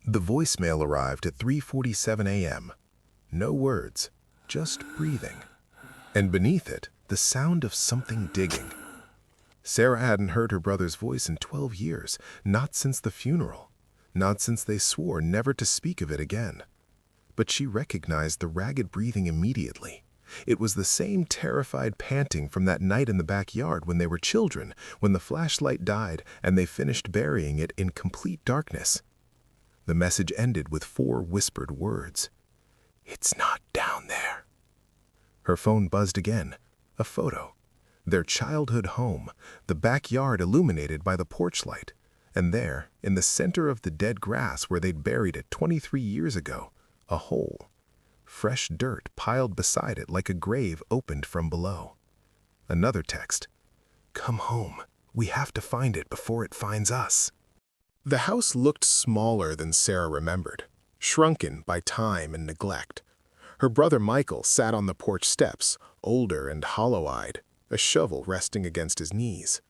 The voicemail arrived at 3:47 a.m. No words, just breathing. And beneath it, the sound of something digging. Sarah hadn't heard her brother's voice in 12 years, not since the funeral, not since they swore never to speak of it again. But she recognized the ragged breathing immediately. It was the same terrified panting from that night in the backyard when they were children, when the flashlight died and they finished burying it in complete darkness. The message ended with 4 whispered words. "It's not down there." Her phone buzzed again. A photo. Their childhood home, the backyard illuminated by the porch light. And there, in the center of the dead grass where they'd buried it 23 years ago, a hole. Fresh dirt piled beside it like a grave opened from below. Another text. "Come home. We have to find it before it finds us." The house looked smaller than Sarah remembered, shrunken by time and neglect. Her brother Michael sat on the porch steps, older and hollow-eyed, a shovel resting against his knees.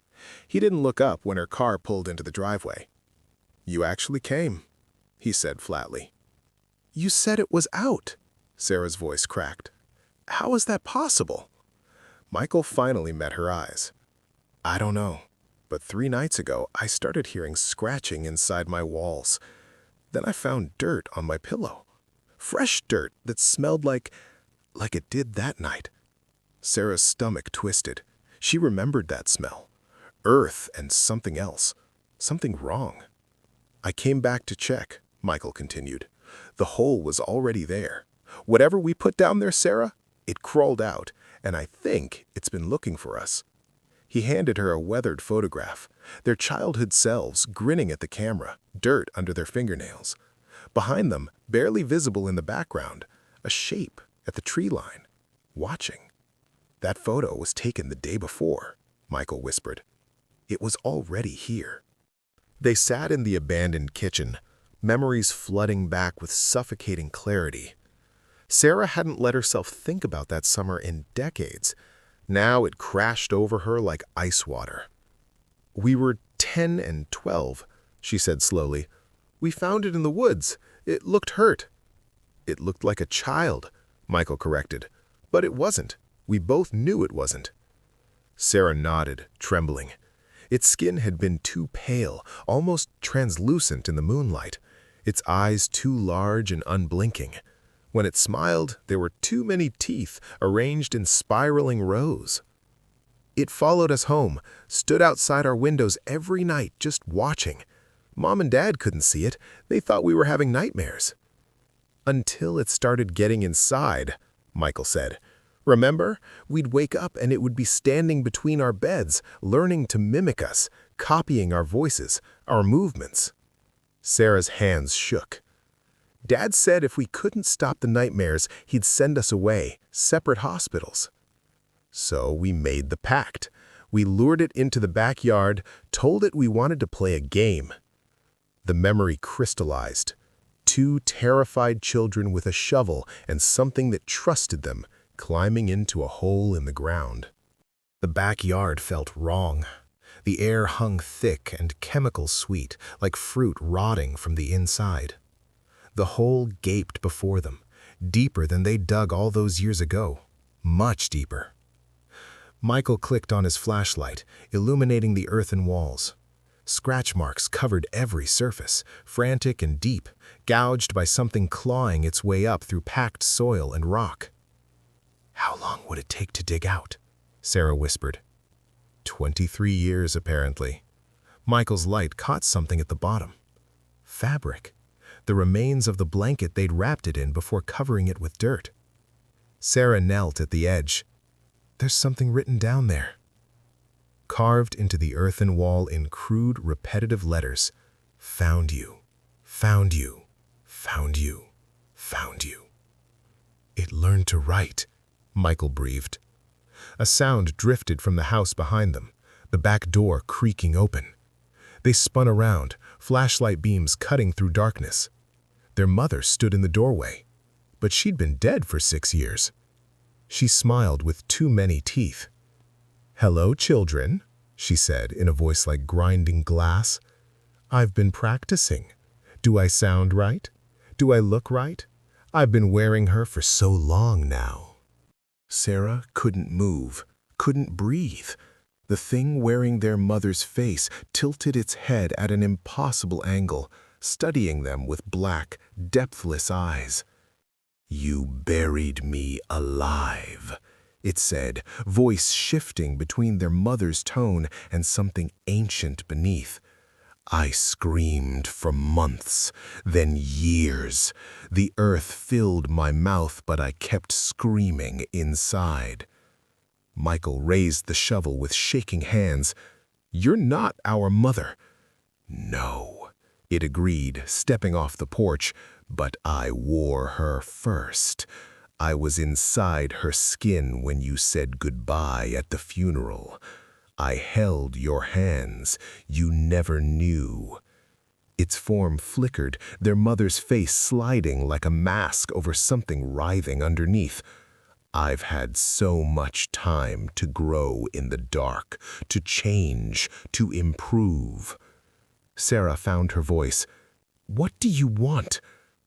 He didn't look up when her car pulled into the driveway. "You actually came," he said flatly. "You said it was out," Sarah's voice cracked. "How is that possible?" Michael finally met her eyes. "I don't know, but 3 nights ago I started hearing scratching inside my walls. Then I found dirt on my pillow. Fresh dirt that smelled like it did that night." Sarah's stomach twisted. She remembered that smell. Earth and something else. Something wrong. "I came back to check," Michael continued. "The hole was already there. Whatever we put down there, Sarah, it crawled out, and I think it's been looking for us." He handed her a weathered photograph, their childhood selves grinning at the camera, dirt under their fingernails. Behind them, barely visible in the background, a shape at the tree line, watching. "That photo was taken the day before," Michael whispered. "It was already here." They sat in the abandoned kitchen, memories flooding back with suffocating clarity. Sarah hadn't let herself think about that summer in decades. Now it crashed over her like ice water. "We were 10 and 12, she said slowly. "We found it in the woods. It looked hurt." "It looked like a child," Michael corrected. "But it wasn't. We both knew it wasn't." Sarah nodded, trembling. Its skin had been too pale, almost translucent in the moonlight, its eyes too large and unblinking. When it smiled, there were too many teeth arranged in spiraling rows. "It followed us home, stood outside our windows every night just watching. Mom and Dad couldn't see it. They thought we were having nightmares." "Until it started getting inside," Michael said. "Remember? We'd wake up and it would be standing between our beds, learning to mimic us, copying our voices, our movements." Sarah's hands shook. "Dad said if we couldn't stop the nightmares, he'd send us away, separate hospitals." "So we made the pact. We lured it into the backyard, told it we wanted to play a game." The memory crystallized. 2 terrified children with a shovel and something that trusted them, climbing into a hole in the ground. The backyard felt wrong. The air hung thick and chemical-sweet, like fruit rotting from the inside. The hole gaped before them, deeper than they dug all those years ago, much deeper. Michael clicked on his flashlight, illuminating the earthen walls. Scratch marks covered every surface, frantic and deep, gouged by something clawing its way up through packed soil and rock. "How long would it take to dig out?" Sarah whispered. 23 years, apparently. Michael's light caught something at the bottom. Fabric. The remains of the blanket they'd wrapped it in before covering it with dirt. Sarah knelt at the edge. "There's something written down there." Carved into the earthen wall in crude, repetitive letters. "Found you. Found you. Found you. Found you." "It learned to write," Michael breathed. A sound drifted from the house behind them, the back door creaking open. They spun around, flashlight beams cutting through darkness. Their mother stood in the doorway, but she'd been dead for 6 years. She smiled with too many teeth. "Hello, children," she said in a voice like grinding glass. "I've been practicing. Do I sound right? Do I look right? I've been wearing her for so long now." Sarah couldn't move, couldn't breathe. The thing wearing their mother's face tilted its head at an impossible angle, studying them with black, depthless eyes. "You buried me alive," it said, voice shifting between their mother's tone and something ancient beneath. "I screamed for months, then years. The earth filled my mouth, but I kept screaming inside." Michael raised the shovel with shaking hands. "You're not our mother." "No," it agreed, stepping off the porch, "but I wore her first. I was inside her skin when you said goodbye at the funeral. I held your hands. You never knew." Its form flickered, their mother's face sliding like a mask over something writhing underneath. "I've had so much time to grow in the dark, to change, to improve." Sarah found her voice. "What do you want?"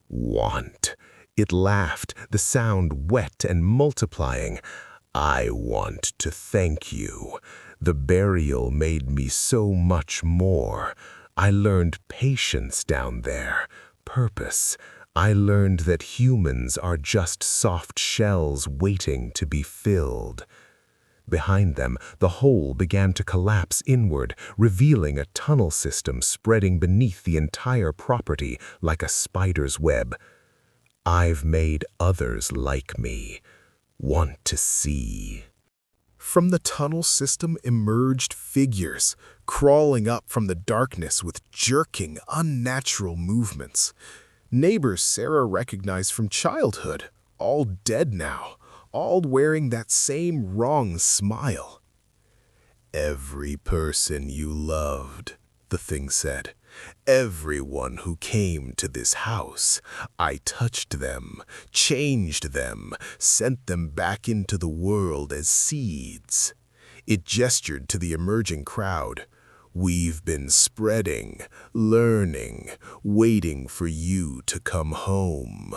"Want?" It laughed, the sound wet and multiplying. "I want to thank you. The burial made me so much more. I learned patience down there, purpose. I learned that humans are just soft shells waiting to be filled." Behind them, the hole began to collapse inward, revealing a tunnel system spreading beneath the entire property like a spider's web. "I've made others like me. Want to see?" From the tunnel system emerged figures, crawling up from the darkness with jerking, unnatural movements. Neighbors Sarah recognized from childhood, all dead now, all wearing that same wrong smile. "Every person you loved," the thing said. "Everyone who came to this house. I touched them, changed them, sent them back into the world as seeds." It gestured to the emerging crowd. "We've been spreading, learning, waiting for you to come home."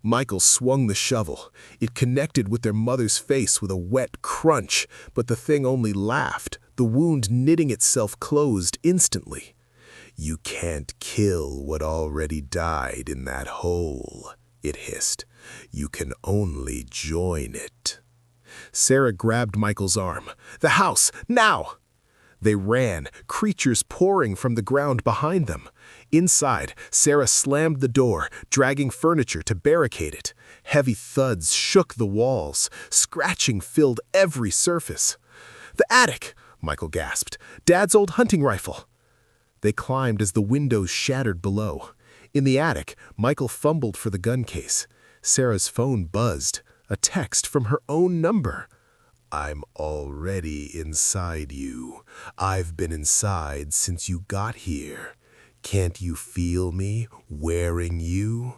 Michael swung the shovel. It connected with their mother's face with a wet crunch, but the thing only laughed, the wound knitting itself closed instantly. "You can't kill what already died in that hole," it hissed. "You can only join it." Sarah grabbed Michael's arm. "The house, now!" They ran, creatures pouring from the ground behind them. Inside, Sarah slammed the door, dragging furniture to barricade it. Heavy thuds shook the walls. Scratching filled every surface. "The attic!" Michael gasped. "Dad's old hunting rifle!" They climbed as the windows shattered below. In the attic, Michael fumbled for the gun case. Sarah's phone buzzed, a text from her own number. "I'm already inside you. I've been inside since you got here. Can't you feel me wearing you?"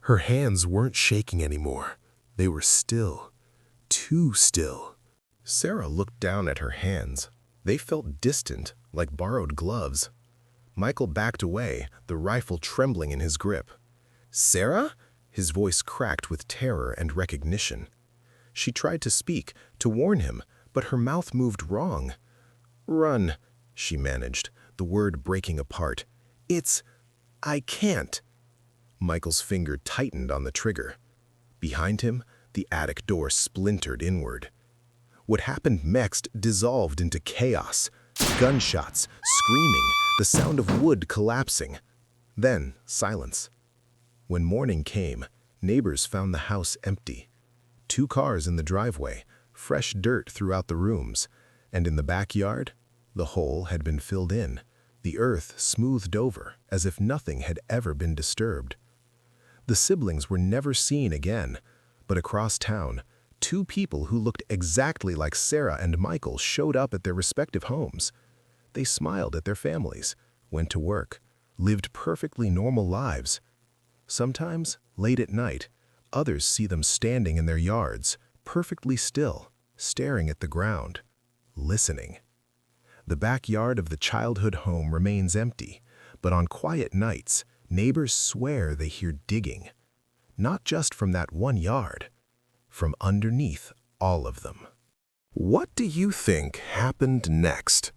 Her hands weren't shaking anymore. They were still. Too still. Sarah looked down at her hands. They felt distant, like borrowed gloves. Michael backed away, the rifle trembling in his grip. "Sarah?" His voice cracked with terror and recognition. She tried to speak, to warn him, but her mouth moved wrong. "Run," she managed, the word breaking apart. I can't." Michael's finger tightened on the trigger. Behind him, the attic door splintered inward. What happened next dissolved into chaos. Gunshots, screaming, the sound of wood collapsing. Then, silence. When morning came, neighbors found the house empty. 2 cars in the driveway, fresh dirt throughout the rooms, and in the backyard, the hole had been filled in, the earth smoothed over as if nothing had ever been disturbed. The siblings were never seen again, but across town, 2 people who looked exactly like Sarah and Michael showed up at their respective homes. They smiled at their families, went to work, lived perfectly normal lives. Sometimes, late at night, others see them standing in their yards, perfectly still, staring at the ground, listening. The backyard of the childhood home remains empty, but on quiet nights, Neighbors swear they hear digging, not just from that 1 yard, from underneath all of them. What do you think happened next?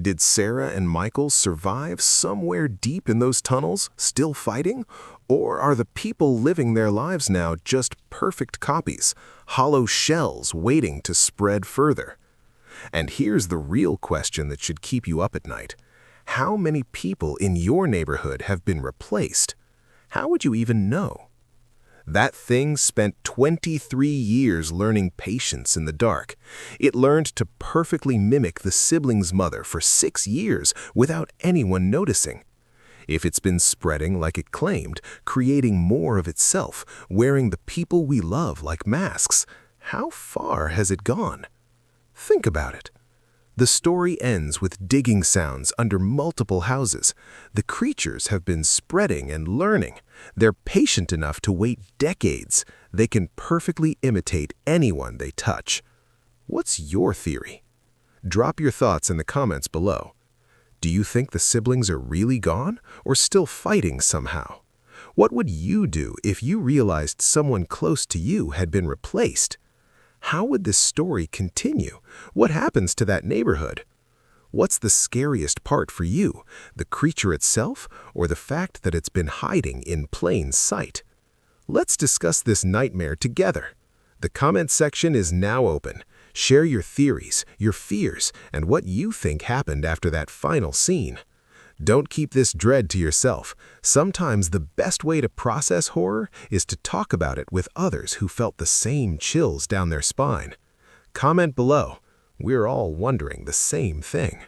Did Sarah and Michael survive somewhere deep in those tunnels, still fighting? Or are the people living their lives now just perfect copies, hollow shells waiting to spread further? And here's the real question that should keep you up at night. How many people in your neighborhood have been replaced? How would you even know? That thing spent 23 years learning patience in the dark. It learned to perfectly mimic the sibling's mother for 6 years without anyone noticing. If it's been spreading like it claimed, creating more of itself, wearing the people we love like masks, how far has it gone? Think about it. The story ends with digging sounds under multiple houses. The creatures have been spreading and learning. They're patient enough to wait decades. They can perfectly imitate anyone they touch. What's your theory? Drop your thoughts in the comments below. Do you think the siblings are really gone or still fighting somehow? What would you do if you realized someone close to you had been replaced? How would this story continue? What happens to that neighborhood? What's the scariest part for you, the creature itself or the fact that it's been hiding in plain sight? Let's discuss this nightmare together. The comment section is now open. Share your theories, your fears, and what you think happened after that final scene. Don't keep this dread to yourself. Sometimes the best way to process horror is to talk about it with others who felt the same chills down their spine. Comment below. We're all wondering the same thing.